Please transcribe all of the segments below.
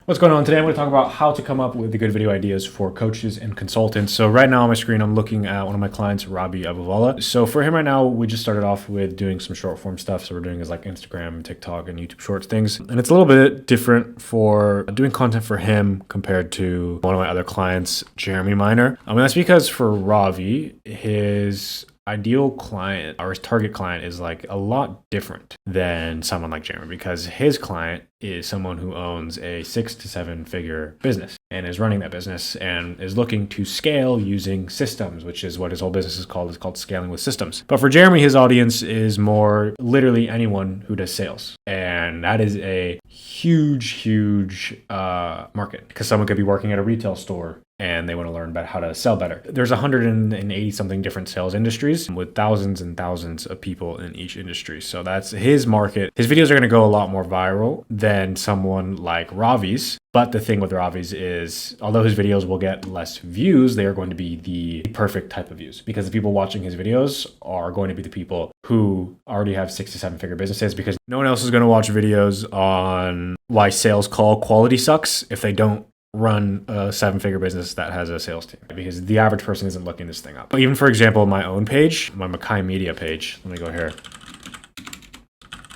What's going on today? I'm going to talk about how to come up with the good video ideas for coaches and consultants. So right now on my screen, I'm looking at one of my clients, Robbie Abuvala. So for him right now, we just started off with doing some short form stuff. So we're doing his like Instagram, TikTok, and YouTube Shorts things. And it's a little bit different for doing content for him compared to one of my other clients, Jeremy Miner. That's because for Ravi, his ideal client or his target client is like a lot different than someone like Jeremy, because his client is someone who owns a 6 to 7 figure business and is running that business and is looking to scale using systems, which is what his whole business is called. It's called Scaling with Systems. But for Jeremy, his audience is more literally anyone who does sales. And that is a huge market, because someone could be working at a retail store and they want to learn about how to sell better. There's 180 something different sales industries with thousands and thousands of people in each industry. So that's his market. His videos are going to go a lot more viral than someone like Ravi's. But the thing with Ravi's is, although his videos will get less views, they are going to be the perfect type of views, because the people watching his videos are going to be the people who already have 6 to 7 figure businesses, because no one else is going to watch videos on why sales call quality sucks if they don't run a 7-figure business that has a sales team, because the average person isn't looking this thing up. But even for example, my own page, my Makai Media page, let me go here,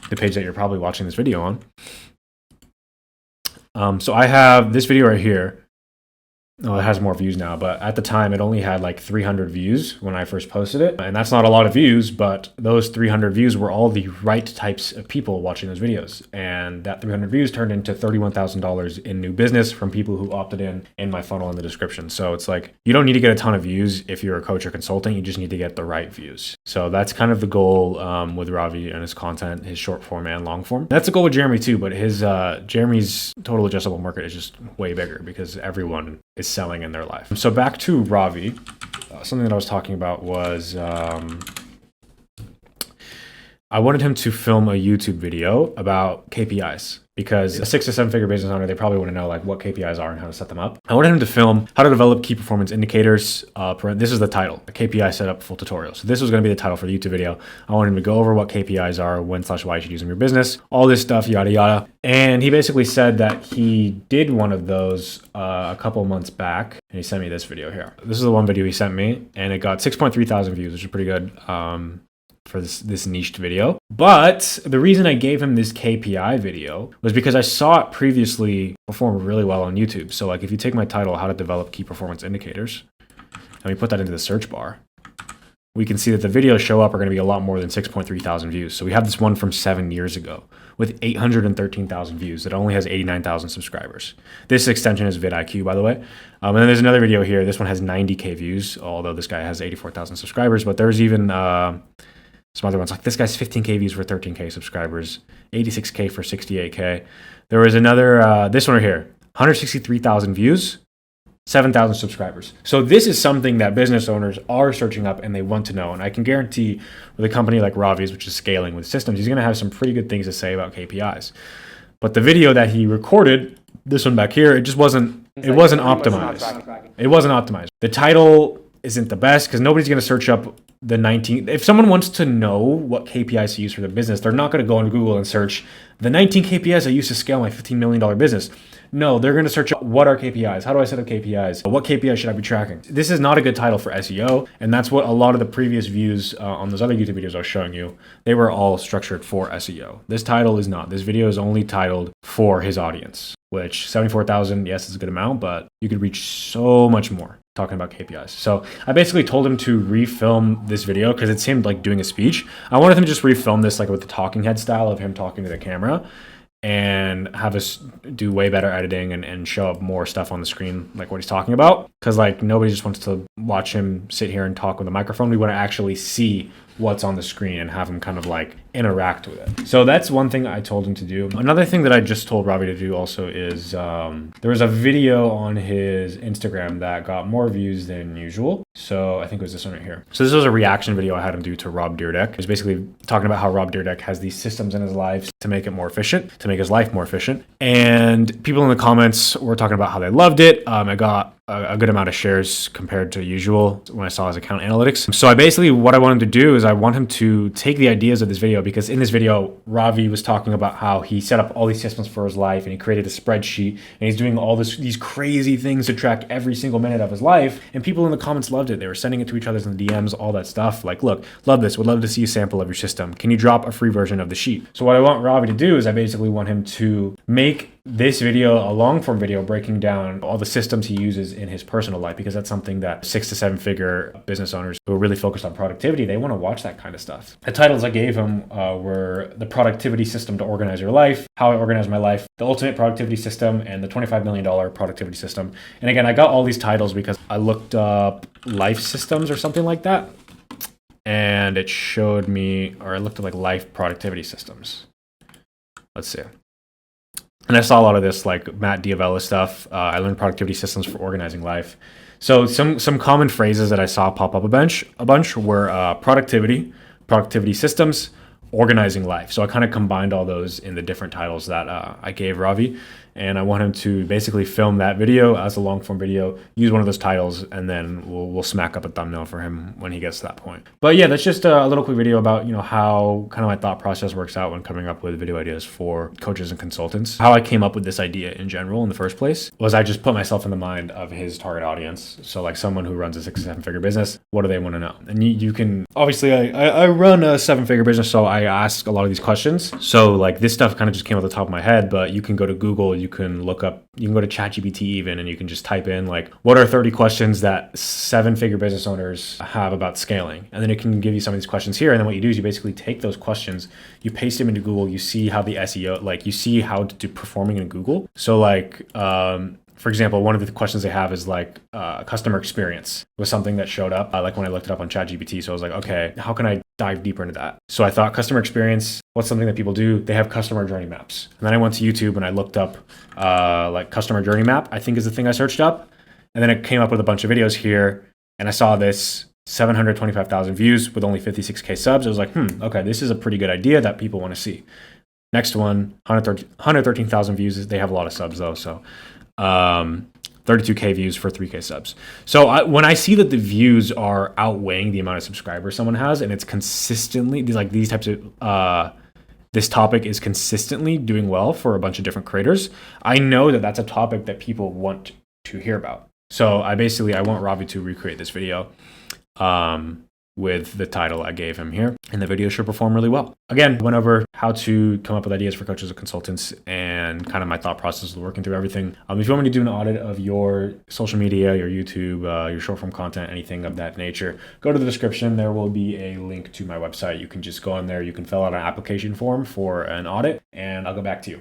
the page that you're probably watching this video on. So I have this video right here. Oh, it has more views now, but at the time it only had like 300 views when I first posted it. And that's not a lot of views, but those 300 views were all the right types of people watching those videos. And that 300 views turned into $31,000 in new business from people who opted in my funnel in the description. So it's like, you don't need to get a ton of views if you're a coach or consultant, you just need to get the right views. So that's kind of the goal with Ravi and his content, his short form and long form. That's the goal with Jeremy too, but his Jeremy's total addressable market is just way bigger, because everyone is selling in their life. So back to Ravi, something that I was talking about was I wanted him to film a YouTube video about KPIs, because a 6 to 7 figure business owner, they probably want to know like what KPIs are and how to set them up. I wanted him to film how to develop key performance indicators. This is the title, a KPI setup full tutorial. So this was going to be the title for the YouTube video. I wanted him to go over what KPIs are, when/why you should use them in your business, all this stuff, yada, yada. And he basically said that he did one of those a couple months back, and he sent me this video here. This is the one video he sent me, and it got 6.3 thousand views, which is pretty good. For this niched video. But the reason I gave him this KPI video was because I saw it previously perform really well on YouTube. So like if you take my title, how to develop key performance indicators, and we put that into the search bar, we can see that the videos show up are going to be a lot more than 6.3 thousand views. So we have this one from 7 years ago with 813,000 views that only has 89,000 subscribers. This extension is vidIQ, by the way. And then there's another video here. This one has 90K views, although this guy has 84,000 subscribers. But there's even some other ones, like this guy's 15K views for 13K subscribers, 86K for 68K. There was another, this one right here, 163,000 views, 7,000 subscribers. So this is something that business owners are searching up and they want to know. And I can guarantee with a company like Ravi's, which is scaling with systems, he's going to have some pretty good things to say about KPIs. But the video that he recorded, this one back here, it wasn't optimized. It wasn't optimized. The title isn't the best, because nobody's going to search up the 19. If someone wants to know what KPIs to use for their business, they're not going to go on Google and search the 19 KPIs I used to scale my $15 million business. No, they're going to search what are KPIs? How do I set up KPIs? What KPIs should I be tracking? This is not a good title for SEO. And that's what a lot of the previous views on those other YouTube videos I was showing you, they were all structured for SEO. This title is not. This video is only titled for his audience, which 74,000, yes, is a good amount, but you could reach so much more talking about KPIs. So I basically told him to refilm this video because it seemed like doing a speech. I wanted him to just refilm this like with the talking head style of him talking to the camera, and have us do way better editing and show up more stuff on the screen, like what he's talking about. Because like nobody just wants to watch him sit here and talk with a microphone. We want to actually see what's on the screen and have him kind of like interact with it. So that's one thing I told him to do. Another thing that I just told Ravi to do also is there was a video on his Instagram that got more views than usual. So I think it was this one right here. So this was a reaction video I had him do to Rob Dyrdek. It was basically talking about how Rob Dyrdek has these systems in his life to make it more efficient, to make his life more efficient. And people in the comments were talking about how they loved it. I got a good amount of shares compared to usual when I saw his account analytics. So I basically, what I wanted to do is is I want him to take the ideas of this video, because in this video, Ravi was talking about how he set up all these systems for his life and he created a spreadsheet and he's doing all these crazy things to track every single minute of his life. And people in the comments loved it. They were sending it to each other in the DMs, all that stuff. Like, look, love this. Would love to see a sample of your system. Can you drop a free version of the sheet? So what I want Ravi to do is I basically want him to make this video a long form video breaking down all the systems he uses in his personal life, because that's something that 6 to 7 figure business owners who are really focused on productivity, they want to watch that kind of stuff. The titles I gave him were The Productivity System to Organize Your Life, How I Organize My Life, The Ultimate Productivity System, and The $25 Million Productivity System. And again, I got all these titles because I looked up life systems or something like that, and it showed me, or I looked at like life productivity systems. Let's see. And I saw a lot of this like Matt Diavella stuff. I learned productivity systems for organizing life. So some common phrases that I saw pop up a bunch were productivity systems, organizing life. So I kind of combined all those in the different titles that I gave Ravi. And I want him to basically film that video as a long form video, use one of those titles, and then we'll smack up a thumbnail for him when he gets to that point. But yeah, that's just a little quick video about, how kind of my thought process works out when coming up with video ideas for coaches and consultants. How I came up with this idea in general in the first place was I just put myself in the mind of his target audience. So like someone who runs a 6 to 7 figure business, what do they want to know? And you can, obviously I run a 7 figure business, so I ask a lot of these questions. So like this stuff kind of just came off the top of my head, but you can go to Google, you can look up, you can go to ChatGPT even, and you can just type in like, what are 30 questions that 7-figure business owners have about scaling? And then it can give you some of these questions here. And then what you do is you basically take those questions, you paste them into Google, you see how the SEO, like you see how to do performing in Google. So like, for example, one of the questions they have is like customer experience was something that showed up like when I looked it up on ChatGPT. So I was like, okay, how can I dive deeper into that? So I thought customer experience, what's something that people do? They have customer journey maps. And then I went to YouTube and I looked up like customer journey map, I think is the thing I searched up. And then it came up with a bunch of videos here. And I saw this 725,000 views with only 56K subs. I was like, okay, this is a pretty good idea that people want to see. Next one, 113,000 views. They have a lot of subs though. So 32K views for 3K subs. So when I see that the views are outweighing the amount of subscribers someone has, and it's consistently these types of this topic is consistently doing well for a bunch of different creators, I know that that's a topic that people want to hear about. So I want Ravi to recreate this video with the title I gave him here, and the video should perform really well. Again, went over how to come up with ideas for coaches and consultants and kind of my thought process of working through everything. If you want me to do an audit of your social media, your YouTube, your short form content, anything of that nature, go to the description. There will be a link to my website. You can just go on there. You can fill out an application form for an audit, and I'll go back to you.